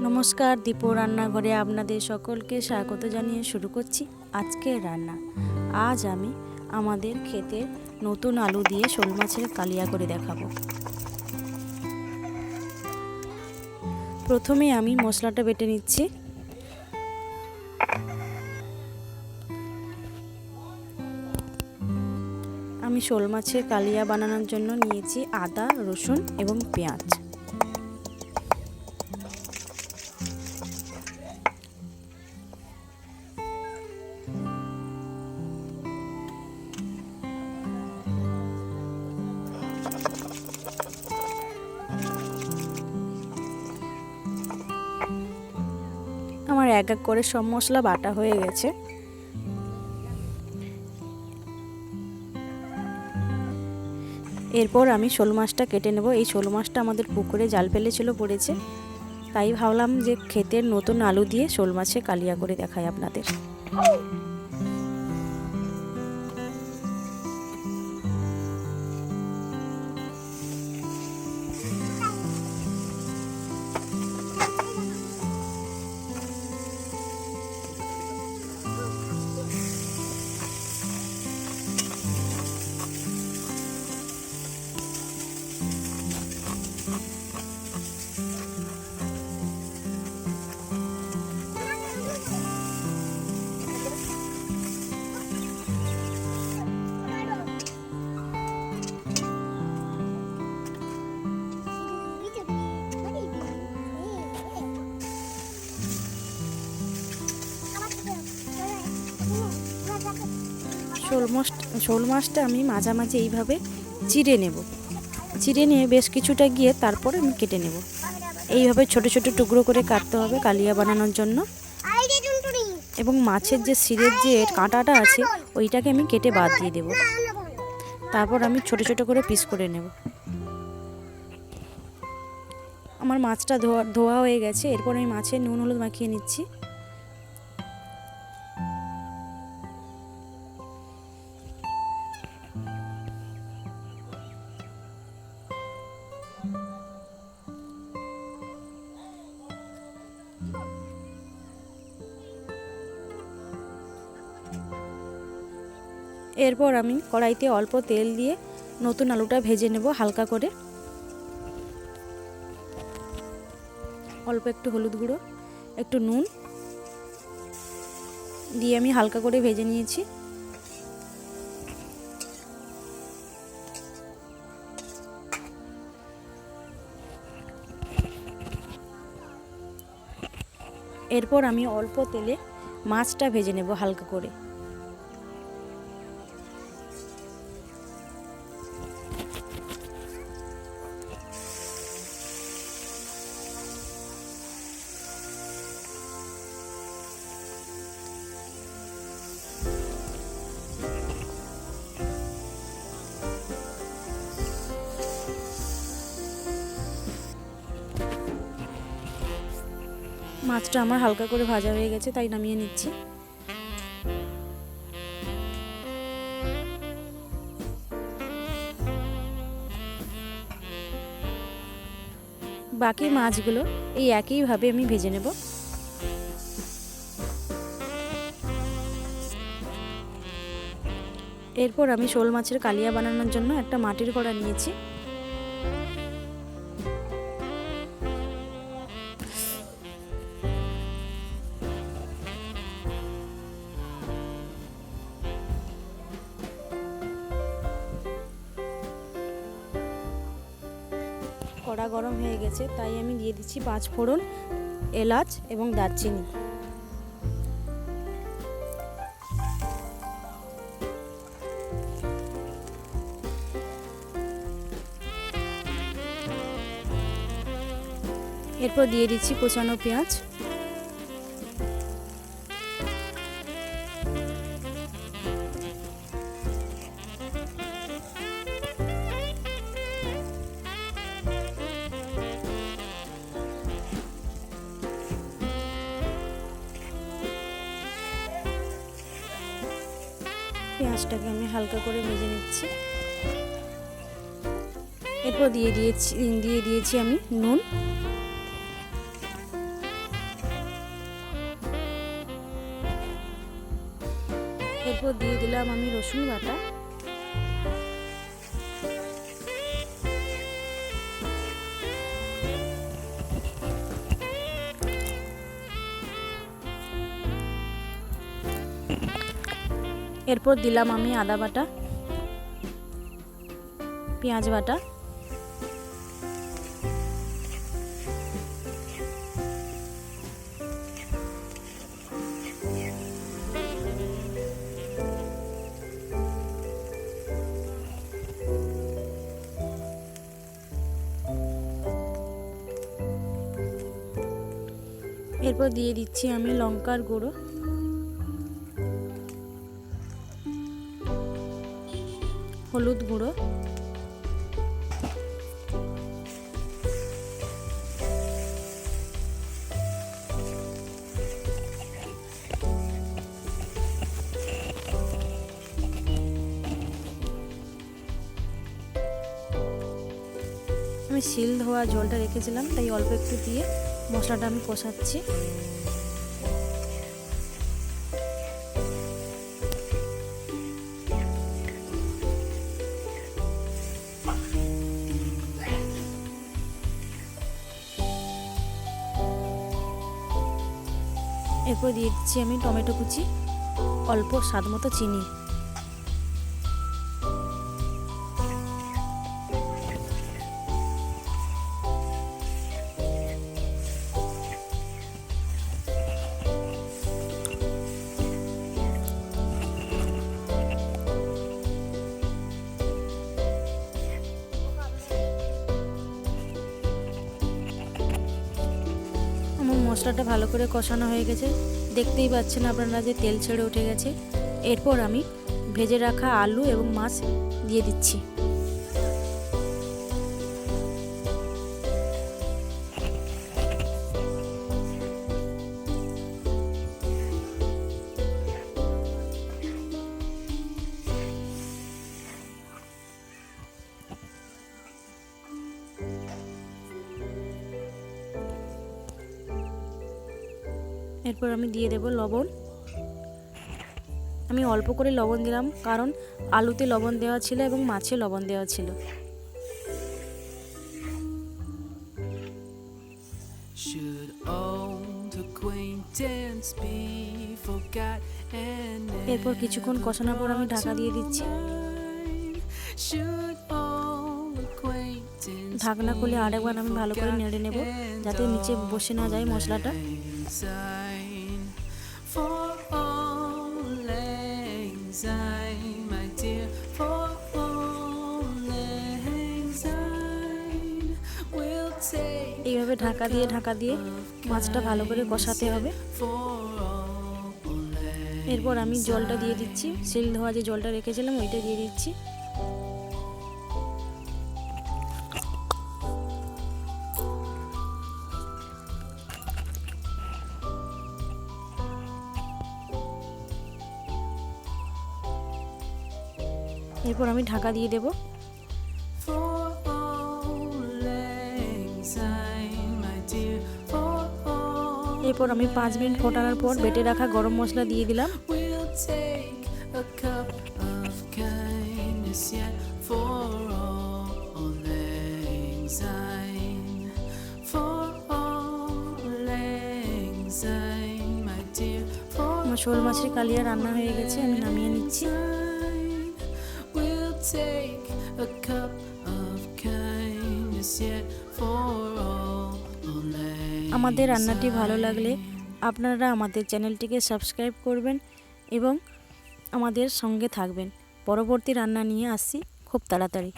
নমস্কার, দীপু রান্নাঘরে আপনাদের সকলকে স্বাগত জানিয়ে শুরু করছি আজকের রান্না। আজ আমি আমাদের ক্ষেতের নতুন আলু দিয়ে শোল মাছের কালিয়া করে দেখাবো। প্রথমে আমি মশলাটা বেটে নিচ্ছি। আমি শোল মাছের কালিয়া বানানোর জন্য নিয়েছি আদা, রসুন এবং পেঁয়াজ। আমার এক এক করে সব মশলা বাটা হয়ে গেছে। এরপর আমি শোল মাছটা কেটে নেব। এই শোল মাছটা আমাদের পুকুরে জাল ফেলেছিল, পড়েছে, তাই ভাবলাম যে ক্ষেতের নতুন আলু দিয়ে শোল মাছে কালিয়া করে দেখাই আপনাদের। শোল মাছটা আমি মাঝামাঝি এইভাবে চিড়ে নেব। চিড়ে নিয়ে বেশ কিছুটা গিয়ে তারপর আমি কেটে নেব। এইভাবে ছোট ছোট টুকরো করে কাটতে হবে কালিয়া বানানোর জন্য। এবং মাছের যে শিরের যে কাঁটাটা আছে ওইটাকে আমি কেটে বাদ দিয়ে দেব। তারপর আমি ছোট ছোট করে পিস করে নেব। আমার মাছটা ধোয়া হয়ে গেছে। এরপর আমি মাছে নুন হলুদ মাখিয়ে নিচ্ছি। এরপর আমি কড়াইতে অল্প তেল দিয়ে নতুন আলুটা ভেজে নেব হালকা করে। অল্প একটু হলুদ গুঁড়ো, একটু নুন দিয়ে আমি হালকা করে ভেজে নিয়েছি। এরপর আমি অল্প তেলে মাছটা ভেজে নেব হালকা করে। মাছটা আমার হালকা করে ভাজা হয়ে গেছে, তাই নামিয়ে নিচ্ছি। বাকি মাছগুলো এই একইভাবে আমি ভেজে নেব। এরপর আমি শোল মাছের কালিয়া বানানোর জন্য একটা মাটির কড়া নিয়েছি। কড়া গরম হয়ে গেছে, তাই আমি দিয়ে দিচ্ছি 5 ফোড়ন, এলাচ এবং দারচিনি। এরপর দিয়ে দিচ্ছি কোচানো পেঁয়াজ। পেঁয়াজটাকে আমি হালকা করে ভেজে নিচ্ছি। এরপর দিয়ে দিয়েছি আমি নুন। এরপর দিয়ে দিলাম আমি রসুন বাটা, এরপর দিলাম আমি আদা বাটা, পেঁয়াজ বাটা, এরপর দিয়ে দিচ্ছি আমি লঙ্কার গুঁড়ো, হলুদ গুঁড়ো, আমি শিল ধোয়া জলটা রেখেছিলাম, তাই অল্প একটু দিয়ে মশলাটা আমি কষাচ্ছি। এরপর দিয়ে দিচ্ছি আমি টমেটো কুচি, অল্প স্বাদ মতো চিনি। আমার মশলাটা ভালো করে কষানো হয়ে গেছে, দেখতেই পাচ্ছেন আপনারা যে তেল ছেড়ে উঠে গেছে। এরপর আমি ভেজে রাখা আলু এবং মাছ দিয়ে দিচ্ছি। এরপর আমি দিয়ে দেব লবণ। আমি অল্প করে লবণ দিলাম, কারণ আলুতে লবণ দেওয়া ছিল এবং মাছে লবণ দেওয়া ছিল। এরপর কিছুক্ষণ কষানোর পর আমি ঢাকা দিয়ে দিচ্ছি। ঢাকনা খুলে আরেকবার আমি ভালো করে নেড়ে নেব, যাতে নিচে বসে না যায় মশলাটা। এইভাবে ঢাকা দিয়ে মাছটা ভালো করে কষাতে হবে। এরপর আমি জলটা দিয়ে দিচ্ছি, শিল ধোয়া যে জলটা রেখেছিলাম ওইটা দিয়ে দিচ্ছি। এরপর আমি ঢাকা দিয়ে দেব। এরপর আমি 5 মিনিট ফোটানোর পর বেটে রাখা গরম মশলা দিয়ে দিলাম। আমার শোল মাছের কালিয়া রান্না হয়ে গেছে, আমি নামিয়ে নিচ্ছি। আমাদের রান্নাটি ভালো লাগলে আপনারা আমাদের চ্যানেলটিকে সাবস্ক্রাইব করবেন এবং আমাদের সঙ্গে থাকবেন। পরবর্তী রান্না নিয়ে আসছি খুব তাড়াতাড়ি।